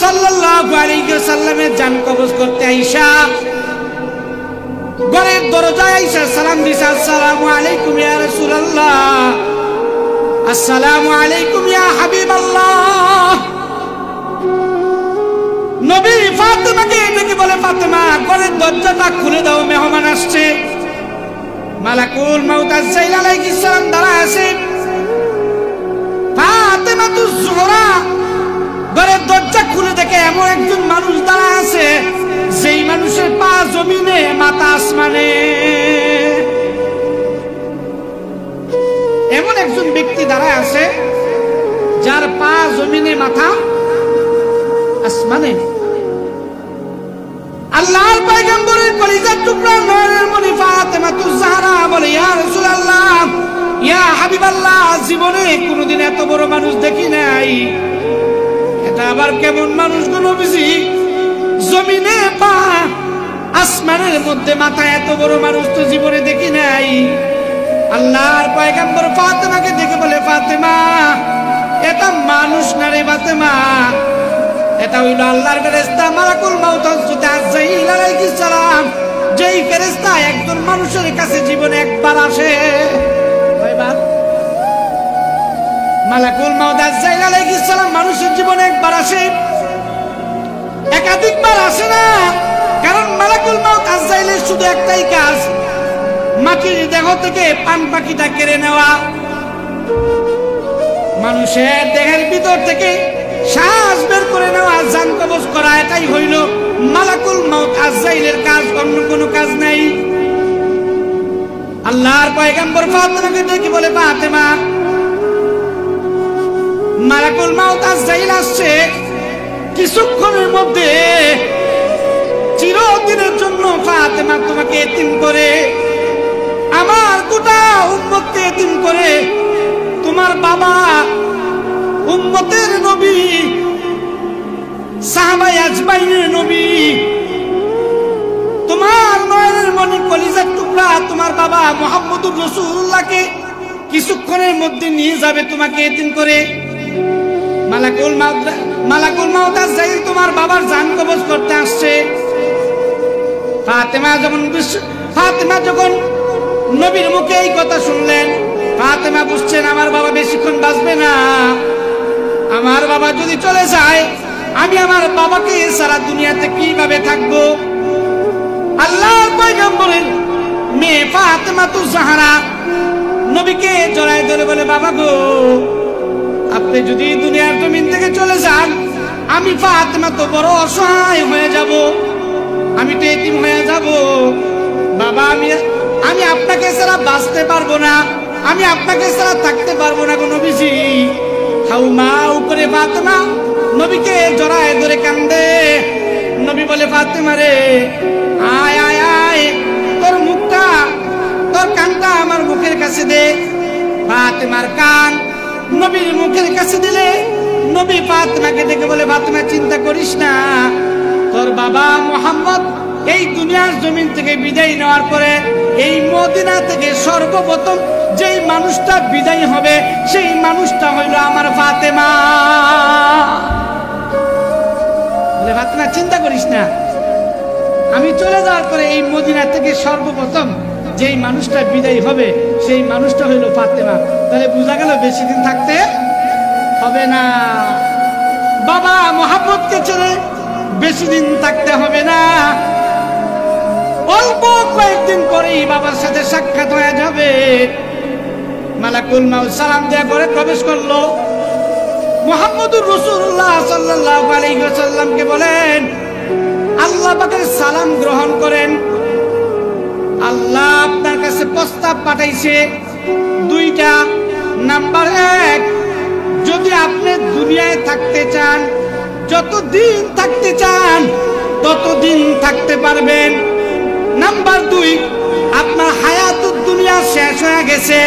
সাল্লাল্লাহু আলাইহি ওয়াসাল্লামের জান কবজ করতে আইসা ঘরের দরজায় আইসা সালাম দিছে, আসসালামু আলাইকুম ইয়া রাসূলুল্লাহ, আসসালামু আলাইকুম ইয়া হাবিবাল্লাহ। নবী ফাতেমাকে ডেকে বলে, ফাতেমা ঘরের দরজাটা খুলে দাও, মেহমান আসছে। মালাকুল মাউত আজরাইল আলাইহিস সালাম দাঁড়ায় আছে। ফাতেমাতুজ জোহরা ঘরের দরজা খুলে দেখে এমন একজন মানুষ দাঁড়ায় আছে, যেই মানুষের পা জমিনে মাথা আসমানে। এমন একজন ব্যক্তি দাঁড়ায় আছে যার পা জমিনে মাথা আসমানে। আল্লাহর পয়গম্বরের কলিজার টুকরা নয়নের মণি ফাতেমাতুজ জাহরা বলে, ইয়া রাসূলুল্লাহ, ইয়া হাবিবাল্লাহ, জীবনে কোনোদিন এত বড় মানুষ দেখি নাই। এটা আবার কেমন মানুষ গো নবীজি, জমিনে পা আসমানের মধ্যে মাথা, এত বড় মানুষ তো জীবনে দেখি নাই। আল্লাহর পয়গম্বর ফাতেমাকে দেখে বলে, ফাতেমা এটা মানুষ না রে ফাতেমা, এটা হইল আল্লাহর ফেরেশতা মালাকুল মাউত হযরত আজরাইল আলাইহিস সালাম, যেই ফেরেশতা একজন মানুষের কাছে জীবনে একবার আসে। কয়বার? মালাকুল মাউত আজরাইল আলাইহিস সালাম মানুষের জীবনে একবার আসে, একাধিকবার আসে না। কারণ মালাকুল মাউত আজরাইলের শুধু একটাই কাজ, মাটির দেহ থেকে পান পাখিটা কেড়ে নেওয়া, মানুষের দেহের ভিতর থেকে শ্বাস বের করে নেওয়া, জান কবজ করা, এটাই হইল মালাকুল মাউত আজরাইলের কাজ, অন্য কোনো কাজ নাই। আল্লাহর পয়গম্বর ফাতেমাকে ডেকে বলে, ফাতেমা মালাকুল মাউত আজরাইল আসছে, কিছুক্ষণের মধ্যে চিরদিনের জন্য ফাতেমা তোমাকে এতিম করে, আমার গোটা উম্মতকে এতিম করে, তোমার বাবা উম্মতের নবী, সাহাবায়ে আজমাইনের নবী, তোমার নয়নের মণি কলিজার টুকরা তোমার বাবা মুহাম্মদুর রাসূলুল্লাহকে কিছুক্ষণের মধ্যে নিয়ে যাবে তোমাকে এতিম করে। মালাকুল মাউত আজরাইল তোমার বাবার জান কবজ করতে আসছে। ফাতেমা যখন নবীর মুখে এই কথা শুনলেন, ফাতেমা বুঝছেন আমার বাবা বেশিক্ষণ বাঁচবে না। আমার বাবা যদি চলে যায়, আমি আমার বাবাকে সারা দুনিয়াতে কিভাবে থাকবো? আল্লাহর পয়গম্বরের মেয়ে ফাতেমাতুজ জাহরা নবীকে জড়ায় ধরে বলে, বাবা গো, আপনি যদি দুনিয়ার জমিন থেকে চলে যান, আমি ফাতেমা তো বড় অসহায় হয়ে যাব, আমি তো এতিম হয়ে যাব। বাবা আমি আপনাকে ছাড়া বাঁচতে পারবো না, আমি আপনাকে ছাড়া থাকতে পারবো না গো নবীজি। হাউমাউ করে ফাতেমা নবীকে জড়ায় ধরে কান্দে। নবী বলে, ফাতেমা রে, আয় আয় আয়, তোর মুখটা, তোর কানটা আমার মুখের কাছে দে। ফাতেমার কান নবীর মুখের কাছে দিলে নবী ফাতেমাকে ডেকে বলে, ফাতেমা চিন্তা করিস না, তোর বাবা মুহাম্মদ এই দুনিয়ার জমিন থেকে বিদায় নেওয়ার পরে এই মদিনা থেকে সর্বপ্রথম যেই মানুষটা বিদায় হবে, সেই মানুষটা হইল আমার ফাতেমা। বলে, ফাতেমা চিন্তা করিস না, আমি চলে যাওয়ার পরে এই মদিনা থেকে সর্বপ্রথম যেই মানুষটা বিদায় হবে, সেই মানুষটা হইল ফাতেমা। তাহলে বোঝা গেল বেশি দিন থাকতে হবে না, বাবা মুহাম্মদকে ছেড়ে বেশি দিন থাকতে হবে না। অল্প কয়েকদিন পরেই বাবার সাথে সাক্ষাৎ হয়ে যাবে। মালাকুল মাউত সালাম দেয়া করে প্রবেশ করলো। মুহাম্মদুর রাসূলুল্লাহ সাল্লাল্লাহু আলাইহি ওয়াসাল্লামকে বলেন, আল্লাহ পাকের সালাম গ্রহণ করেন। আল্লাহ আপনার কাছে প্রস্তাব পাঠাইছে দুইটা। নাম্বার 1, যদি আপনি দুনিয়ায় থাকতে চান, যতদিন থাকতে চান ততদিন থাকতে পারবেন। নাম্বার 2, আপনার হায়াতুদ দুনিয়া শেষ হয়ে গেছে,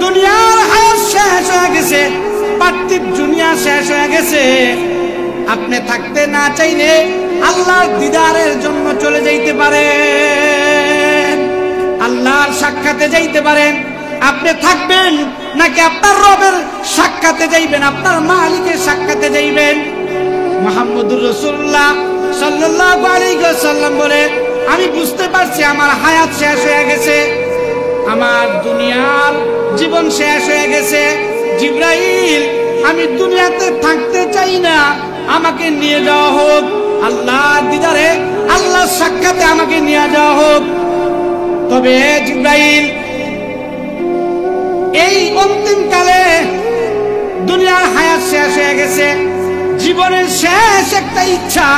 দুনিয়ার হায়াত শেষ হয়ে গেছে, পার্থিব দুনিয়া শেষ হয়ে গেছে। আপনি থাকতে না চাইলে আল্লাহর দিদারের জন্য চলে যাইতে পারেন, আল্লাহর সাক্ষাতে যাইতে পারেন। আপনি থাকবেন নাকি আপনার রবের সাক্ষাতে যাইবেন, আপনার মালিকের সাক্ষাতে যাইবেন? মুহাম্মদুর রাসূলুল্লাহ সাল্লাল্লাহু আলাইহি ওয়াসাল্লাম বলে, আমি বুঝতে পারছি আমার হায়াত শেষ হয়ে গেছে, আমার দুনিয়ার জীবন শেষ হয়ে গেছে। জিবরাইল, আমি দুনিয়াতে থাকতে চাই না, আমাকে নিয়ে যাওয়া হোক আল্লাহর দিদারে, আল্লাহর সাক্ষাতে আমাকে নিয়ে যাওয়া হোক। তবে জিবরাইল, এই অন্তিম কালে দুনিয়ার হায়াত শেষ হয়ে গেছে, জীবনের শেষ একটা ইচ্ছা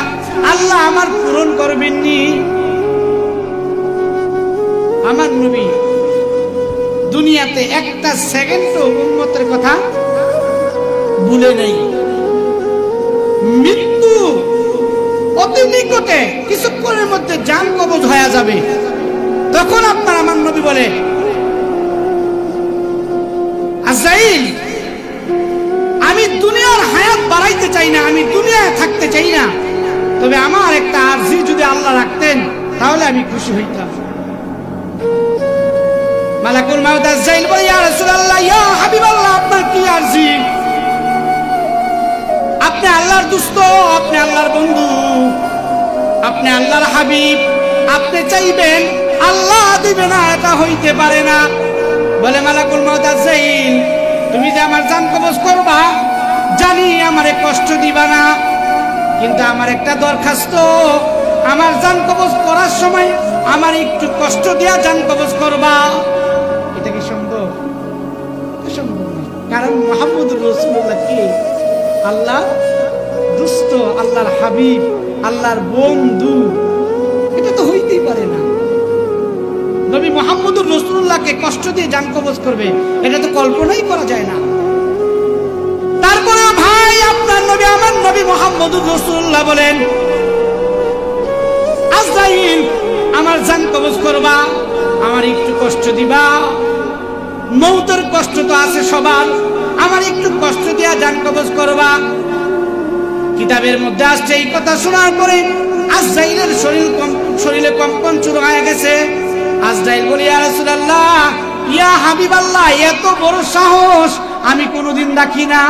আল্লাহ আমার পূরণ করবেননি। আমার নবী দুনিয়াতে একটা সেকেন্ডও উম্মতের কথা ভুলে নেই। মৃত্যু অতি নিকটে, কিছুক্ষণের মধ্যে জান কবজ হয়ে যাবে, তখন আপনার আমার নবী বলে, আজরাইল, আমি দুনিয়ার হায়াত বাড়াইতে চাই না, আমি দুনিয়ায় থাকতে চাই না, তবে আমার একটা আরজি যদি আল্লাহ রাখতেন তাহলে আমি খুশি হইতাম। মালাকুল মাউত আজরাইল বলে, ইয়া রাসূলুল্লাহ, ইয়া হাবিবাল্লাহ, আপনার কি আরজি? আপনি আল্লাহর দোস্ত, আপনি আল্লাহর বন্ধু, আপনি আল্লাহর হাবিব, আপনি চাইবেন আল্লাহ দিবে না, এটা হইতে পারে না। বলে মালাকুল মাউত আজরাইল, তুমি যে আমার জান কবজ করবা, জানি আমারে কষ্ট দিবা না, কিন্তু আমার একটা দরখাস্ত, আমার জান কবজ করার সময় আমার একটু কষ্ট দিয়া জান কবজ করবা। এটা কি সম্ভব? সম্ভব না, কারণ মুহাম্মদুর রাসূলুল্লাহ কে? আল্লাহ দোস্ত, আল্লাহর হাবিব, আল্লাহর বন্ধু, এটা তো হইতেই পারে না। নবী মুহাম্মদুর রাসূলুল্লাহকে কষ্ট দিয়ে জান কবজ করবে, এটা তো কল্পনাই করা যায় না। তারপরে ভাই, আপনার নবী, আমার নবী মুহাম্মদুর রাসূলুল্লাহ বলেন, আজরাইল, আমার জান কবজ করবা, আমার একটু কষ্ট দিবা, মৌতের কষ্ট তো আছে সবার, আমার একটু কষ্ট দিয়া জান কবজ করবা। কিতাবের মধ্যে আসছে, এই কথা শোনার পরে আজরাইলের শরীরে কম্পন শুরু হয়ে গেছে। আজরাইল বলে, ইয়া রাসূলুল্লাহ, ইয়া হাবিবাল্লাহ, এত বড় সাহস আমি কোনোদিন দেখি না,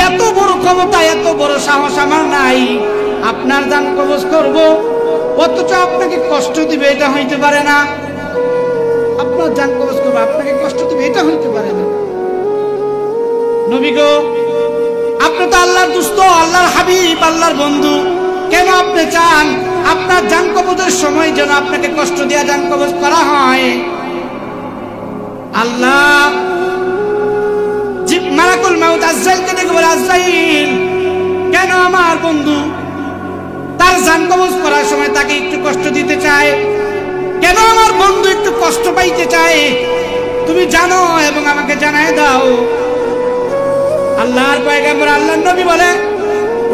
এত বড় ক্ষমতা, এত বড় সাহস আমার নাই, আপনার জান কবজ করব, অথচ আপনাকে কষ্ট দিবে, এটা হইতে পারে না। আপনার জান কবজ করবো, আপনাকে কষ্ট দিবে, এটা হইতে পারে না। নবী গো, আপনি তো আল্লাহর দোস্ত, আল্লাহর হাবিব, আল্লাহর বন্ধু, কেন আপনি চান আপনার জান কবজের সময় যেন আপনাকে কষ্ট দিয়া জান কবজ করা হয়? আল্লাহ মালাকুল মাউত আজরাইলকে ডেকে বলে, আজরাইল, কেন আমার বন্ধু তার জান কবজ করার সময় তাকে একটু কষ্ট দিতে চায়? কেন আমার বন্ধু একটু কষ্ট পাইতে চায়? তুমি জানো এবং আমাকে জানায় দাও। আল্লাহর পয়গম্বর, আল্লাহর নবী বলে,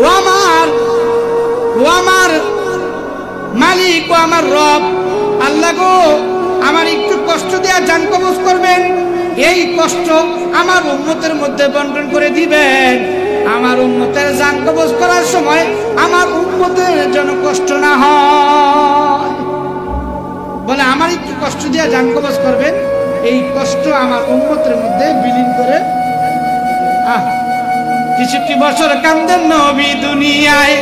ও আমার মালিক, ও আমার রব, আল্লাহ গো, আমার একটু কষ্ট দেয়া জান কবজ করবেন, এই কষ্ট আমার উম্মতের মধ্যে বন্টন করে দিবেন, আমার উম্মতের জান কবজ করার সময় আমার উম্মতের যেন কষ্ট না হয়। বলে, আমার একটু কষ্ট দিয়ে জান কবজ করবেন, এই কষ্ট আমার উম্মতের মধ্যে বিলীন করে। 63 বছর কান্দেন নবী দুনিয়ায়,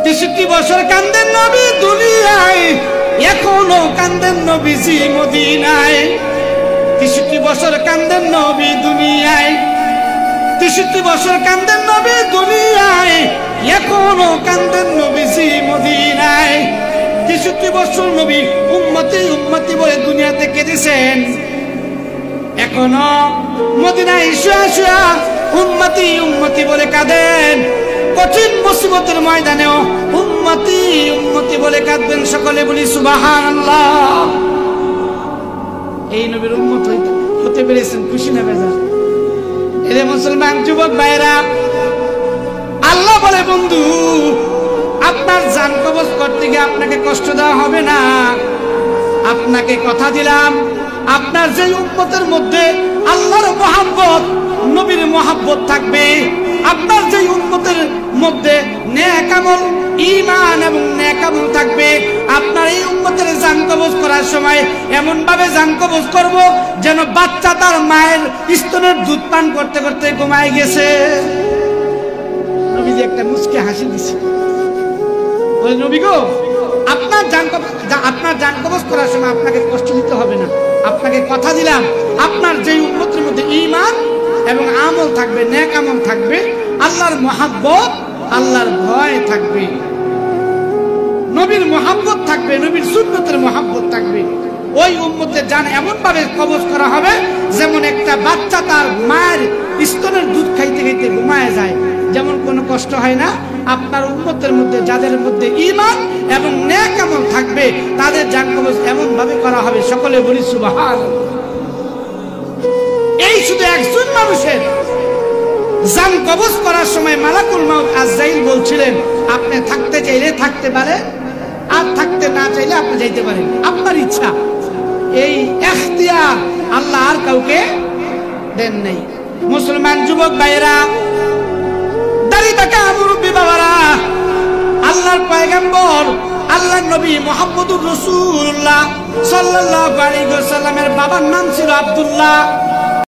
63 বছর কান্দেন নবী দুনিয়ায়, এখনো কান্দেন নবীজি মদিনায়। 63 বছর কান্দেন নবী দুনিয়ায়, 63 বছর কান্দেন নবী দুনিয়ায়, এখনো কান্দেন নবীজি মদিনায়। 63 বছর নবী উম্মতি উম্মতি বলে দুনিয়াতে কেঁদেছেন, এখনো মদিনায় শুয়া শুয়া উম্মতি উম্মতি বলে কাঁদেন। কঠিন মুসিবতের ময়দানেও উম্মতি উম্মতি বলে কাঁদবেন। সকলে বলি সুবহানাল্লাহ। এই নবীর উম্মত হতে পেরেছেন, খুশি না বেজার? এরে মুসলমান যুবক ভাইরা, আল্লাহ বলে, বন্ধু, আপনার জান কবজ করতে গিয়ে আপনাকে কষ্ট দেওয়া হবে না। আপনাকে কথা দিলাম, আপনার যে উম্মতের মধ্যে আল্লাহর মহব্বত, নবীর মহব্বত থাকবে, আপনার যে উম্মতের মধ্যে নেক আমল, ঈমান এবং নেক আমল থাকবে, আপনার এই উম্মতের জান কবজ করার সময় এমন ভাবে জান কবজ করব যেন বাচ্চা তার মায়ের স্তনের দুধ পান করতে করতে ঘুমায় গেছে। নবীজি একটা মুচকে হাসি দিছে, বলে নবী গো, আপনার জান কবজ করার সময় আপনাকে কষ্ট দিতে হবে না। আপনাকে কথা দিলাম, আপনার যে উম্মতের মধ্যে ঈমান এবং আমল থাকবে, নেক আমল থাকবে, আল্লাহর মহাব্বত, আল্লাহর ভয় থাকবে, নবীর মহাব্বত থাকবে, নবীর সুন্নতের মহাব্বত থাকবে, ওই উম্মতের জান এমন ভাবে কবজ করা হবে যেমন একটা বাচ্চা তার মায়ের স্তনের দুধ খাইতে খাইতে ঘুমায় যায়, যেমন কোনো কষ্ট হয় না। আপনার উম্মতের মধ্যে যাদের মধ্যে ঈমান এবং নেক আমল থাকবে তাদের জান কবজ এমন ভাবে করা হবে, সকলে বলি সুবহানাল্লাহ। এই শুধু একজন মানুষের জান কবজ করার সময় মালাকুল মাউত আজরাইল বলছিলেন, আপনি থাকতে চাইলে থাকতে পারে, আর থাকতে না চাইলে আপনি যাইতে পারেন, আপনার ইচ্ছা। এই ইখতিয়ার আল্লাহ আর কাউকে দেন নাই। মুসলমান যুবক ভাইরা, দাড়ি টাকা মুরব্বী বাবারা, আল্লাহর পয়গম্বর, আল্লাহর নবী মুহাম্মদুর রাসূলুল্লাহ সাল্লাল্লাহু আলাইহি ওয়াসাল্লামের বাবার নাম ছিল আব্দুল্লাহ।